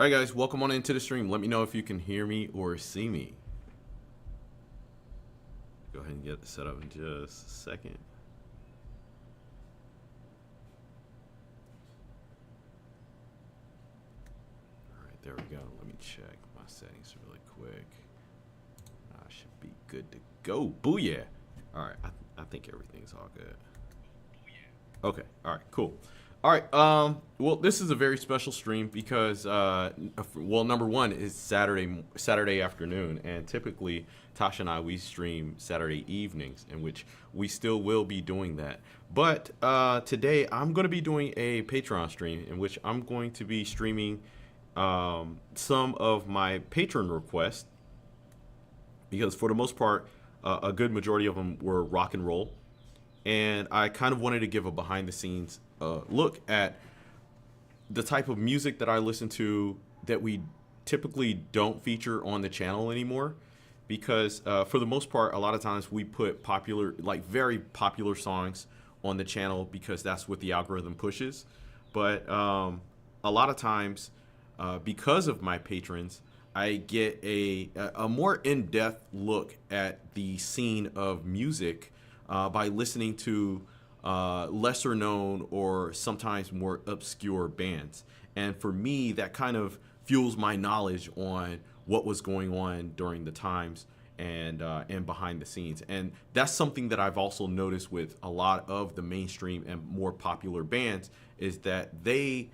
Alright guys, welcome on into the stream. Let me know if you can hear me or see me. Go ahead and get it set up in just a second. Alright, there we go. Let me check my settings really quick. I should be good to go. Booyah! Alright, I think everything's all good. Okay, alright, cool. All right, well, this is a very special stream because, well, number one is Saturday afternoon, and typically Tasha and I, we stream Saturday evenings, in which we still will be doing that. But today I'm going to be doing a Patron stream in which I'm going to be streaming some of my patron requests, because for the most part, a good majority of them were rock and roll, and I kind of wanted to give a behind the scenes look at the type of music that I listen to that we typically don't feature on the channel anymore, because for the most part, a lot of times we put popular, like very popular songs on the channel because that's what the algorithm pushes. But a lot of times, because of my patrons, I get a more in-depth look at the scene of music by listening to lesser known or sometimes more obscure bands. And for me, that kind of fuels my knowledge on what was going on during the times and behind the scenes. And that's something that I've also noticed with a lot of the mainstream and more popular bands, is that they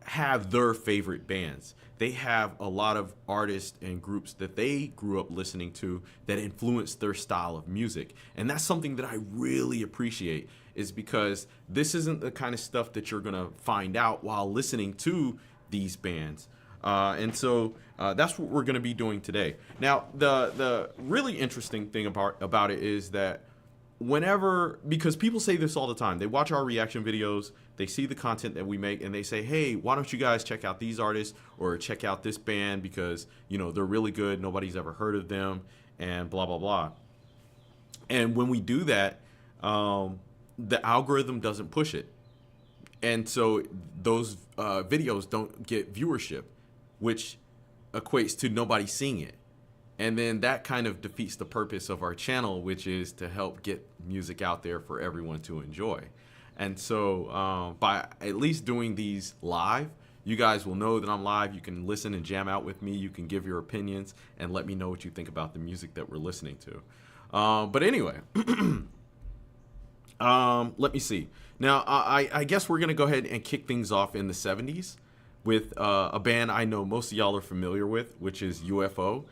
have their favorite bands. They have a lot of artists and groups that they grew up listening to that influenced their style of music. And that's something that I really appreciate, is because this isn't the kind of stuff that you're gonna find out while listening to these bands. And so that's what we're gonna be doing today. Now, the really interesting thing about it is that whenever, because people say this all the time, they watch our reaction videos, they see the content that we make, and they say, hey, why don't you guys check out these artists or check out this band because, you know, they're really good, nobody's ever heard of them, and blah, blah, blah. And when we do that, the algorithm doesn't push it. And so those videos don't get viewership, which equates to nobody seeing it. And then that kind of defeats the purpose of our channel, which is to help get music out there for everyone to enjoy. And so by at least doing these live, you guys will know that I'm live. You can listen and jam out with me. You can give your opinions and let me know what you think about the music that we're listening to. But anyway, let me see. Now, I guess we're going to go ahead and kick things off in the 70s with a band I know most of y'all are familiar with, which is UFO.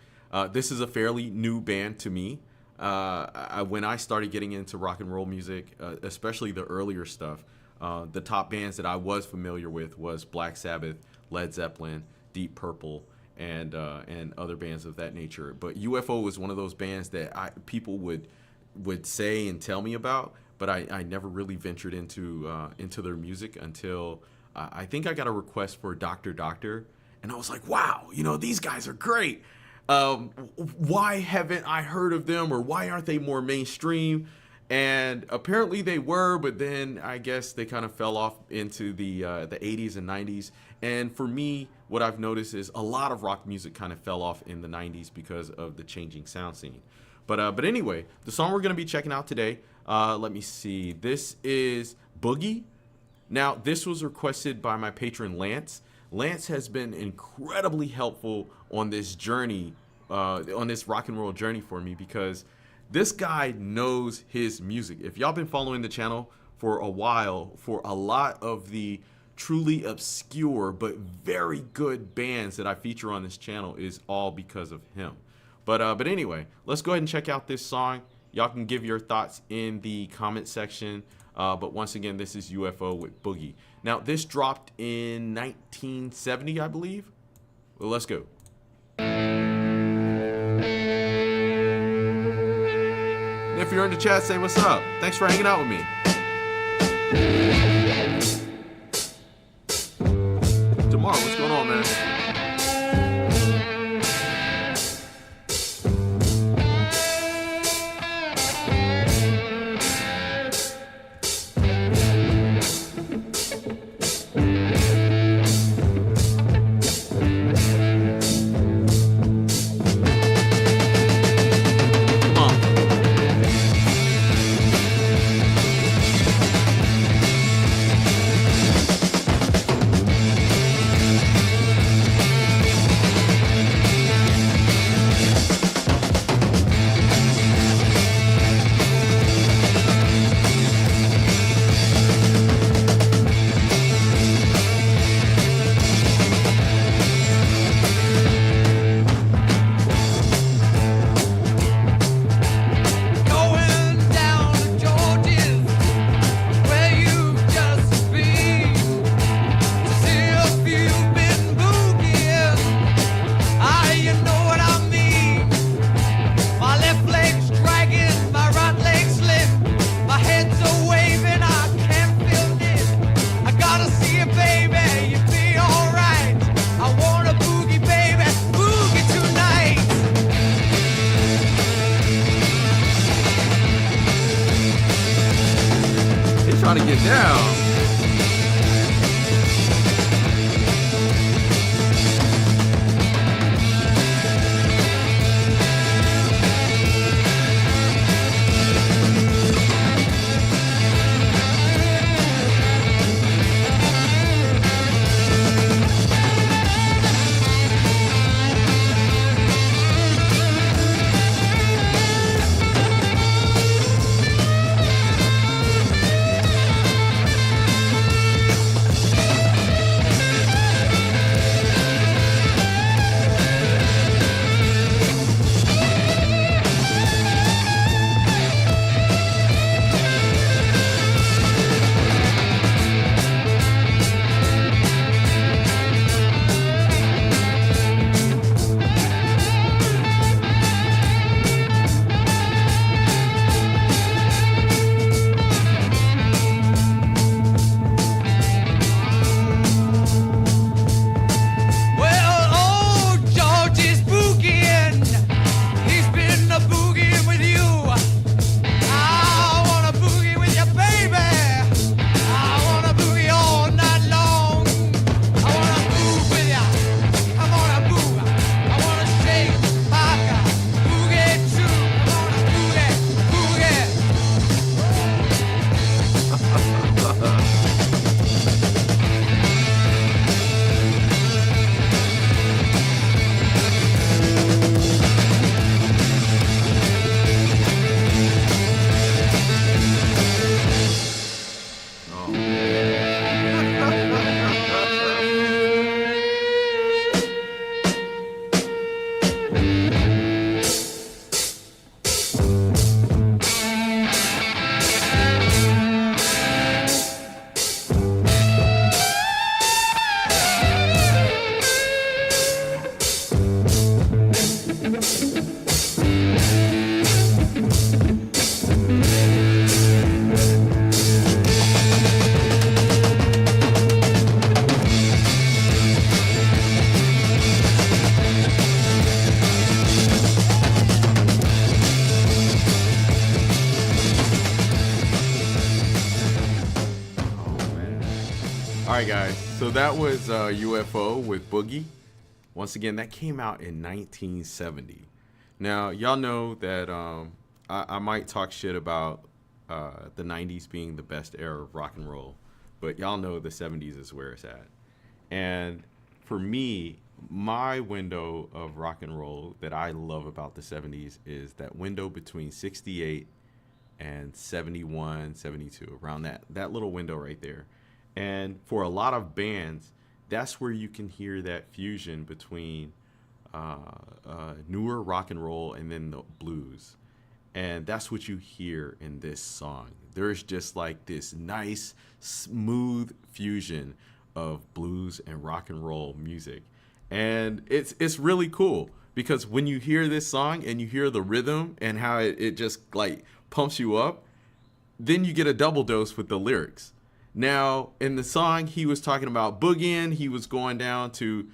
This is a fairly new band to me. When I started getting into rock and roll music, especially the earlier stuff, the top bands that I was familiar with was Black Sabbath, Led Zeppelin, Deep Purple, and other bands of that nature. But UFO was one of those bands that people would say and tell me about, but I never really ventured into their music until I think I got a request for Dr. Doctor, and I was like, wow, you know, these guys are great. Why haven't I heard of them, or why aren't they more mainstream? And apparently they were, but then I guess they kind of fell off into the 80s and 90s. And for me, what I've noticed is a lot of rock music kind of fell off in the 90s because of the changing sound scene. But anyway, the song we're going to be checking out today, let me see. This is Boogie. Now, this was requested by my patron Lance. Lance has been incredibly helpful on this journey, on this rock and roll journey for me, because this guy knows his music. If y'all been following the channel for a while, for a lot of the truly obscure but very good bands that I feature on this channel is all because of him. But anyway, let's go ahead and check out this song. Y'all can give your thoughts in the comment section. But once again, this is UFO with Boogie. Now, this dropped in 1970, I believe. Well, let's go. And if you're in the chat, say what's up. Thanks for hanging out with me. Tomorrow, what's going on, man? trying to get down. Alright guys, so that was UFO with Boogie. Once again, that came out in 1970. Now, y'all know that I might talk shit about the 90s being the best era of rock and roll, but y'all know the 70s is where it's at. And for me, my window of rock and roll that I love about the 70s is that window between 68 and 71, 72, around that little window right there. And for a lot of bands, that's where you can hear that fusion between newer rock and roll and then the blues. And that's what you hear in this song. There's just like this nice, smooth fusion of blues and rock and roll music. And it's really cool because when you hear this song and you hear the rhythm and how it just like pumps you up, then you get a double dose with the lyrics. Now, in the song, he was talking about boogieing. He was going down to,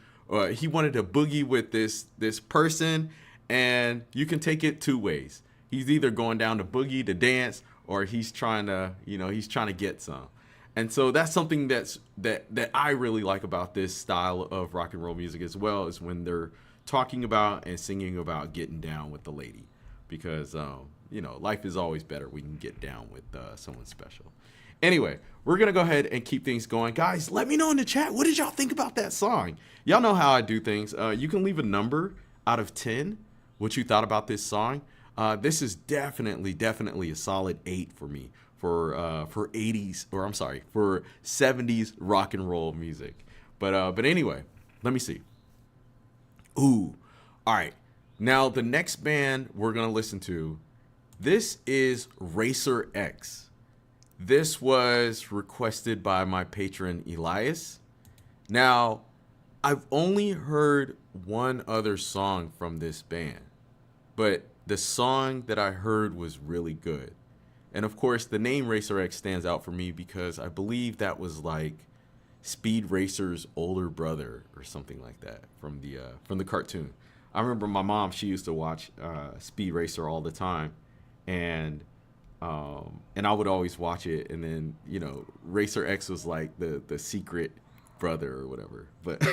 he wanted to boogie with this person, and you can take it two ways. He's either going down to boogie to dance, or he's trying to, he's trying to get some. And so that's something that I really like about this style of rock and roll music as well, is when they're talking about and singing about getting down with the lady, because life is always better when you can get down with someone special. Anyway, we're going to go ahead and keep things going. Guys, let me know in the chat, what did y'all think about that song? Y'all know how I do things. You can leave a number out of 10, what you thought about this song. This is definitely a solid 8 for me for 80s, or I'm sorry, for 70s rock and roll music. But anyway, let me see. Ooh, all right. Now, the next band we're going to listen to, this is Racer X. This was requested by my patron, Elias. Now, I've only heard one other song from this band, but the song that I heard was really good. And of course, the name Racer X stands out for me because I believe that was like Speed Racer's older brother or something like that from the cartoon. I remember my mom, she used to watch Speed Racer all the time, and And I would always watch it, and then Racer X was like the secret brother or whatever. But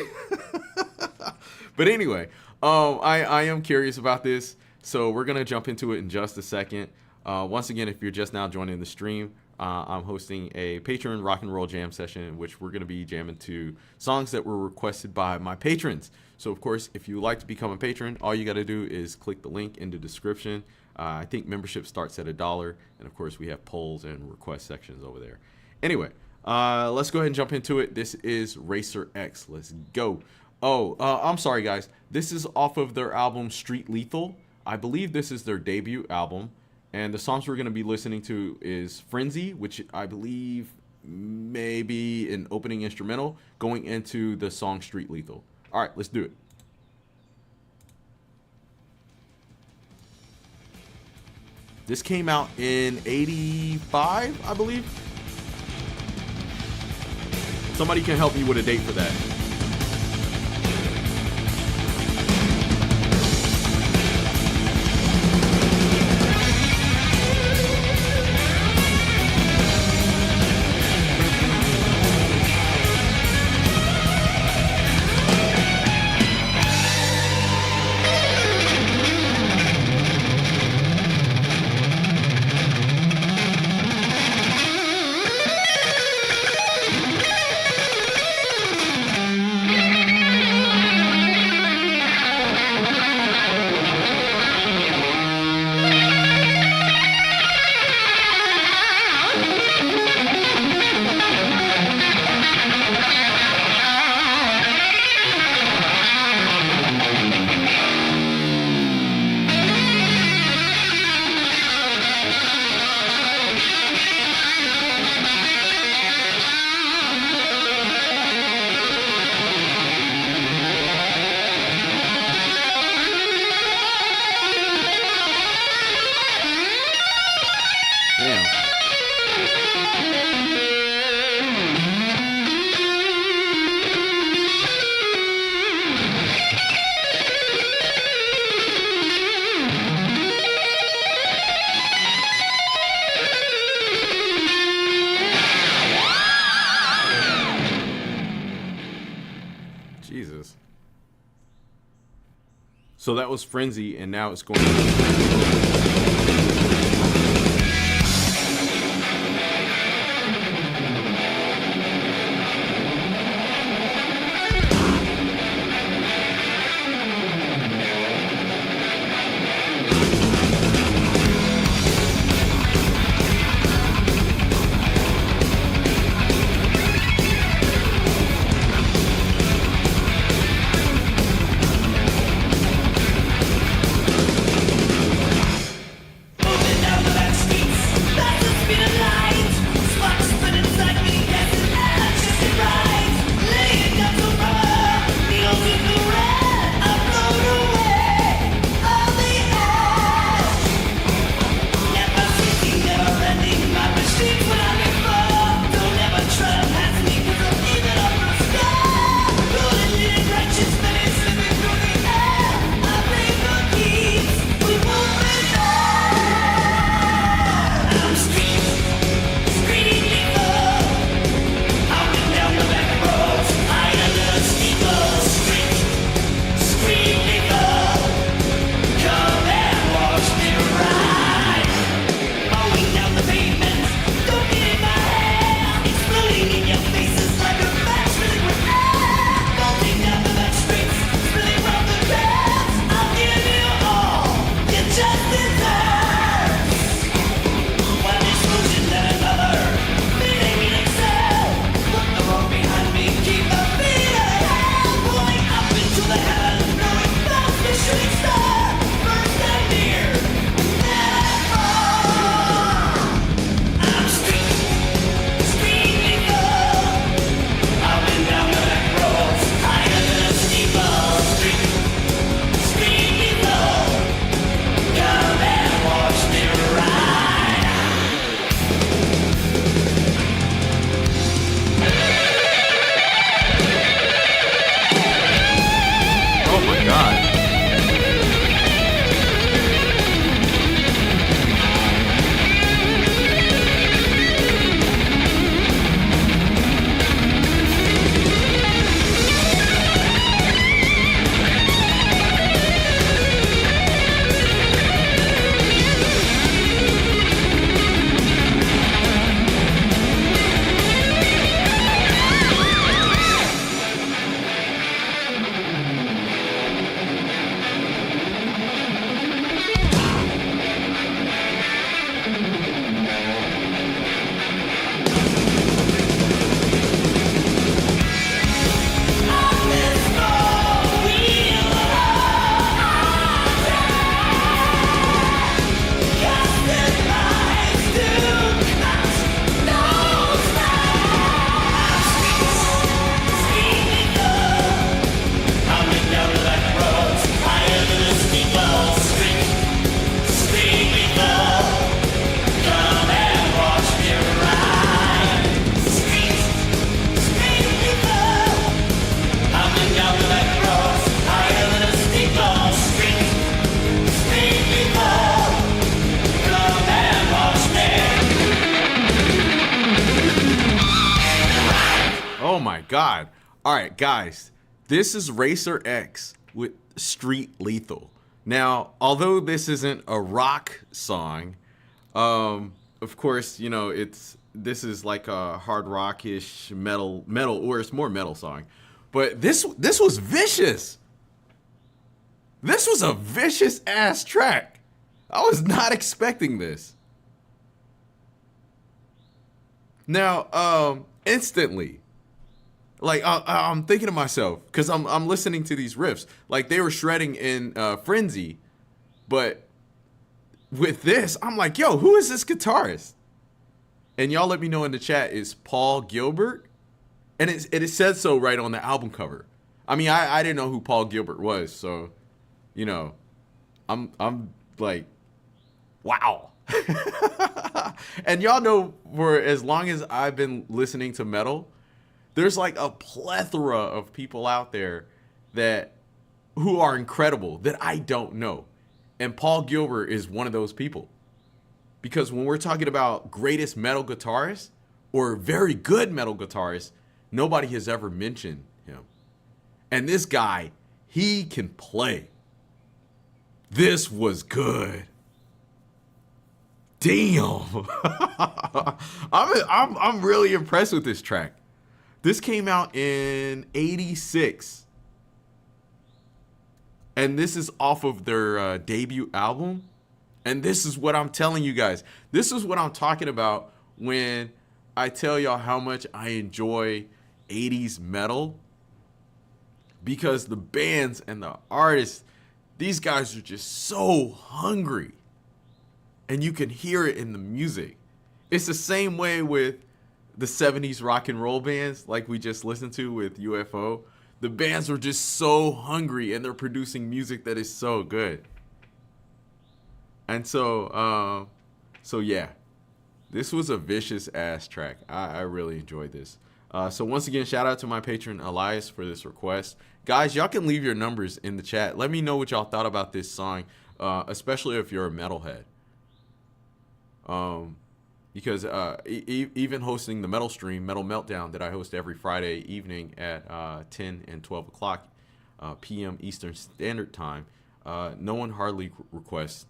but anyway, I am curious about this, so we're gonna jump into it in just a second. Once again, if you're just now joining the stream, I'm hosting a Patron rock and roll jam session in which we're gonna be jamming to songs that were requested by my patrons. So of course, if you would like to become a patron, all you got to do is click the link in the description. I think membership starts at $1, and of course we have polls and request sections over there. Anyway, let's go ahead and jump into it. This is Racer X. Let's go. Oh, I'm sorry guys. This is off of their album Street Lethal. I believe this is their debut album, and the songs we're going to be listening to is Frenzy, which I believe may be an opening instrumental going into the song Street Lethal. All right, let's do it. This came out in '85, I believe. Somebody can help me with a date for that. Jesus. So that was Frenzy, and now it's going God. All right, guys. This is Racer X with Street Lethal. Now, although this isn't a rock song, of course, you know, this is like a hard rockish metal, or it's more metal song. But this was vicious. This was a vicious ass track. I was not expecting this. Now, instantly, like I'm thinking to myself, because I'm listening to these riffs, like they were shredding in Frenzy, but with this, I'm like, yo, who is this guitarist? And y'all let me know in the chat, is Paul Gilbert, and it says so right on the album cover. I mean, I didn't know who Paul Gilbert was, so you know, I'm like, wow. And y'all know, for as long as I've been listening to metal, there's like a plethora of people out there who are incredible that I don't know. And Paul Gilbert is one of those people. Because when we're talking about greatest metal guitarists or very good metal guitarists, nobody has ever mentioned him. And this guy, he can play. This was good. Damn. I'm really impressed with this track. This came out in '86. And this is off of their debut album. And this is what I'm telling you guys. This is what I'm talking about when I tell y'all how much I enjoy 80s metal. Because the bands and the artists, these guys are just so hungry. And you can hear it in the music. It's the same way with the 70s rock and roll bands like we just listened to with UFO. The bands are just so hungry and they're producing music that is so good. And so yeah, this was a vicious ass track. I really enjoyed this. So once again, shout out to my patron Elias for this request. Guys, y'all can leave your numbers in the chat. Let me know what y'all thought about this song, especially if you're a metalhead. Because even hosting the metal stream, Metal Meltdown, that I host every Friday evening at 10 and 12 o'clock p.m. Eastern Standard Time, no one hardly requests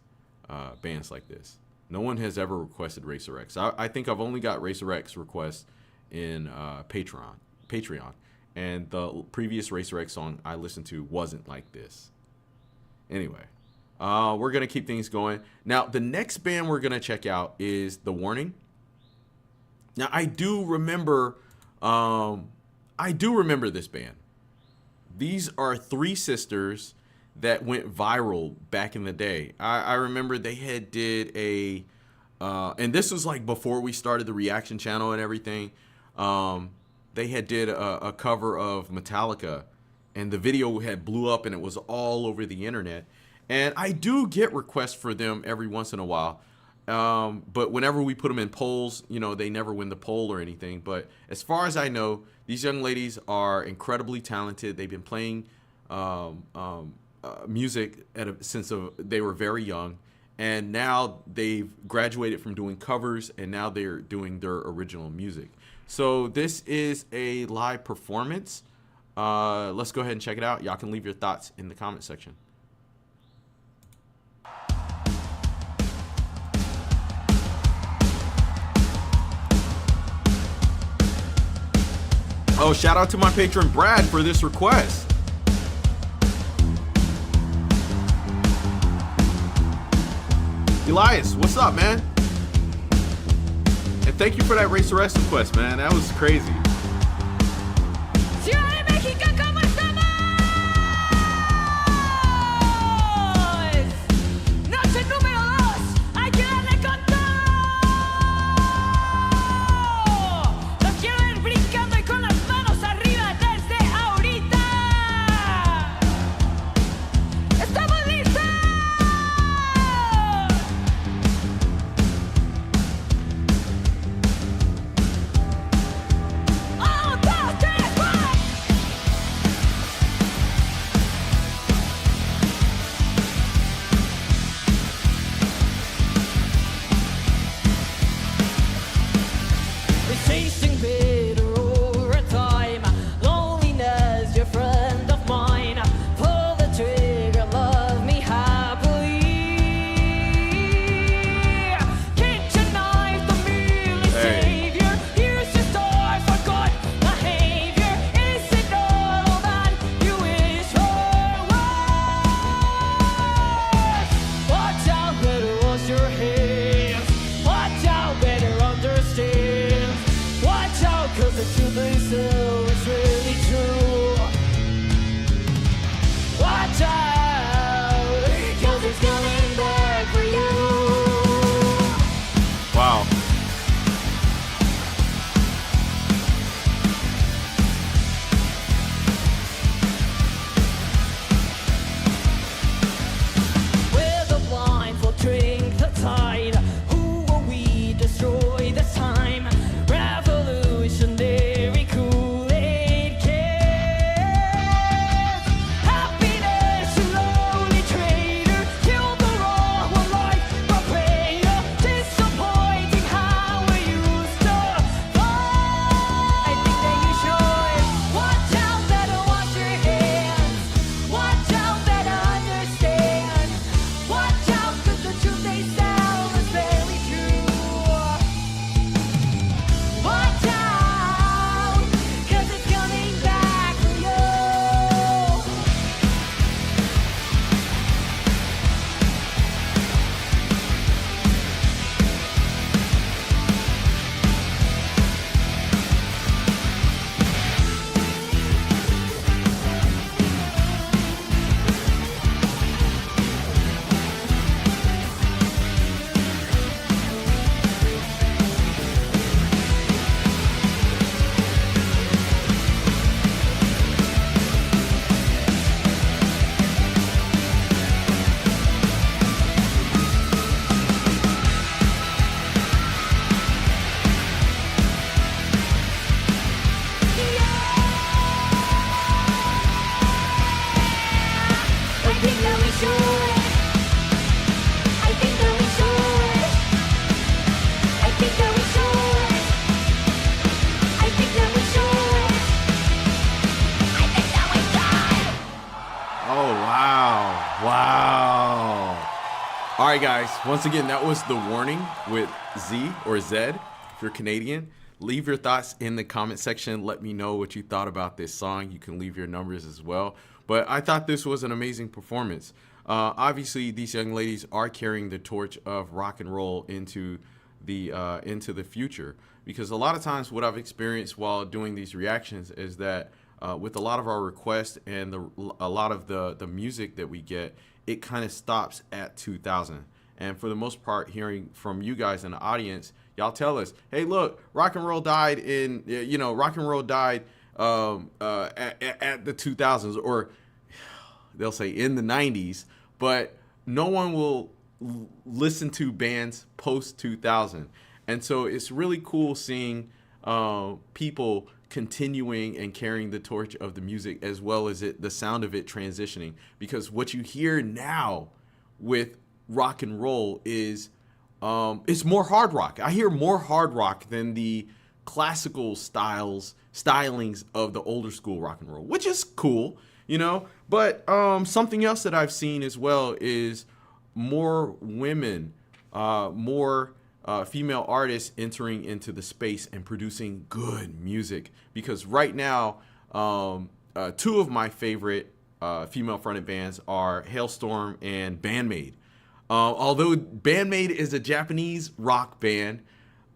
bands like this. No one has ever requested Racer X. I think I've only got Racer X requests in Patreon. And the previous Racer X song I listened to wasn't like this. Anyway. We're going to keep things going. Now, the next band we're going to check out is The Warning. Now, I do remember this band. These are three sisters that went viral back in the day. I remember they had did a, and this was like before we started the reaction channel and everything. They had did a cover of Metallica, and the video had blew up and it was all over the internet. And I do get requests for them every once in a while. But whenever we put them in polls, you know, they never win the poll or anything. But as far as I know, these young ladies are incredibly talented. They've been playing music since they were very young. And now they've graduated from doing covers, and now they're doing their original music. So this is a live performance. Let's go ahead and check it out. Y'all can leave your thoughts in the comment section. Oh, shout out to my patron Brad for this request. Elias, what's up, man? And thank you for that Racer X request, man. That was crazy. right, guys. Once again, that was The Warning with Z or Zed if you're Canadian. Leave your thoughts in the comment section. Let me know what you thought about this song. You can leave your numbers as well. But I thought this was an amazing performance. Obviously, these young ladies are carrying the torch of rock and roll into the future, because a lot of times what I've experienced while doing these reactions is that with a lot of our requests and a lot of the music that we get, it kind of stops at 2000. And for the most part, hearing from you guys in the audience, y'all tell us, hey, look, rock and roll died at the 2000s, or they'll say in the 90s, but no one will listen to bands post 2000. And so it's really cool seeing people continuing and carrying the torch of the music, as well as the sound of it transitioning, because what you hear now with rock and roll is it's more hard rock. I hear more hard rock than the classical stylings of the older school rock and roll, which is cool, you know. But something else that I've seen as well is more women, more female artists entering into the space and producing good music. Because right now, two of my favorite female-fronted bands are Hailstorm and Bandmade. Although Bandmade is a Japanese rock band,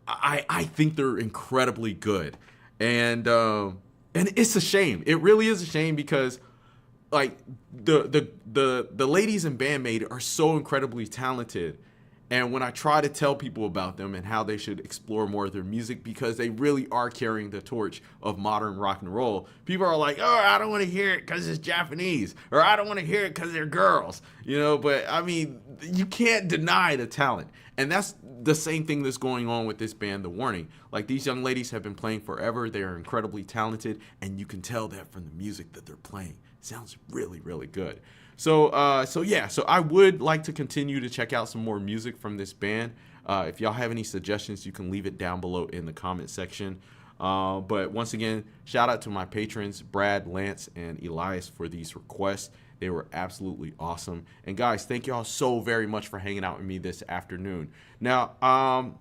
I think they're incredibly good. And it's a shame. It really is a shame, because like the ladies in Bandmade are so incredibly talented. And when I try to tell people about them and how they should explore more of their music, because they really are carrying the torch of modern rock and roll, people are like, oh, I don't want to hear it because it's Japanese, or I don't want to hear it because they're girls, you know. But I mean, you can't deny the talent. And that's the same thing that's going on with this band, The Warning. Like, these young ladies have been playing forever. They are incredibly talented, and you can tell that from the music that they're playing. It sounds really, really good. So I would like to continue to check out some more music from this band. If y'all have any suggestions, you can leave it down below in the comment section. But once again, shout out to my patrons, Brad, Lance, and Elias, for these requests. They were absolutely awesome. And guys, thank y'all so very much for hanging out with me this afternoon. Now,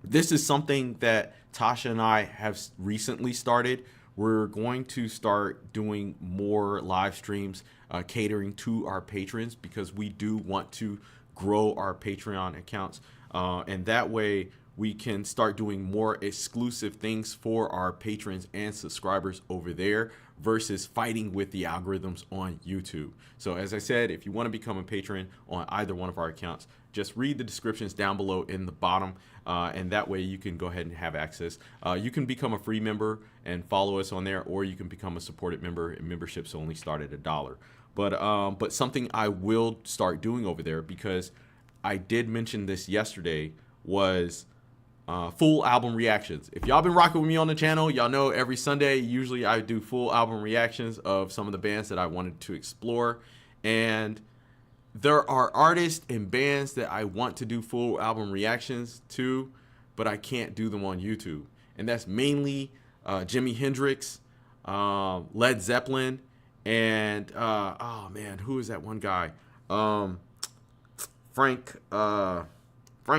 this is something that Tasha and I have recently started. We're going to start doing more live streams catering to our patrons, because we do want to grow our Patreon accounts. And that way we can start doing more exclusive things for our patrons and subscribers over there, versus fighting with the algorithms on YouTube. So as I said, if you want to become a patron on either one of our accounts, just read the descriptions down below in the bottom, and that way you can go ahead and have access. You can become a free member and follow us on there, or you can become a supported member, and memberships only start at $1. But something I will start doing over there, because I did mention this yesterday, was full album reactions. If y'all been rocking with me on the channel, y'all know every Sunday usually I do full album reactions of some of the bands that I wanted to explore. And there are artists and bands that I want to do full album reactions to, but I can't do them on YouTube. And that's mainly Jimi Hendrix, Led Zeppelin, and oh man, who is that one guy? Frank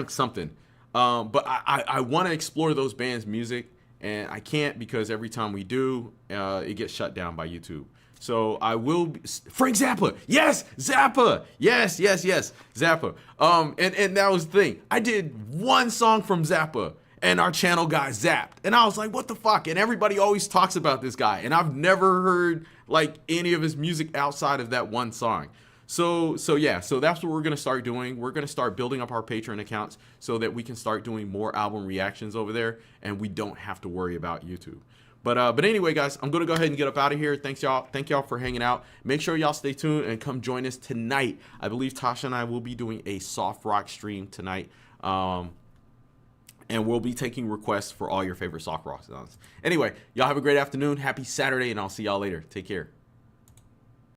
something. But I want to explore those bands' music, and I can't, because every time we do, it gets shut down by YouTube. So I will Frank Zappa. Yes, Zappa. Yes, Zappa. And that was the thing. I did one song from Zappa, and our channel got zapped. And I was like, what the fuck? And everybody always talks about this guy, and I've never heard like any of his music outside of that one song. So that's what we're going to start doing. We're going to start building up our Patreon accounts so that we can start doing more album reactions over there, and we don't have to worry about YouTube. But anyway, guys, I'm going to go ahead and get up out of here. Thank y'all for hanging out. Make sure y'all stay tuned and come join us tonight. I believe Tasha and I will be doing a soft rock stream tonight. And we'll be taking requests for all your favorite soft rock songs. Anyway, y'all have a great afternoon. Happy Saturday, and I'll see y'all later. Take care.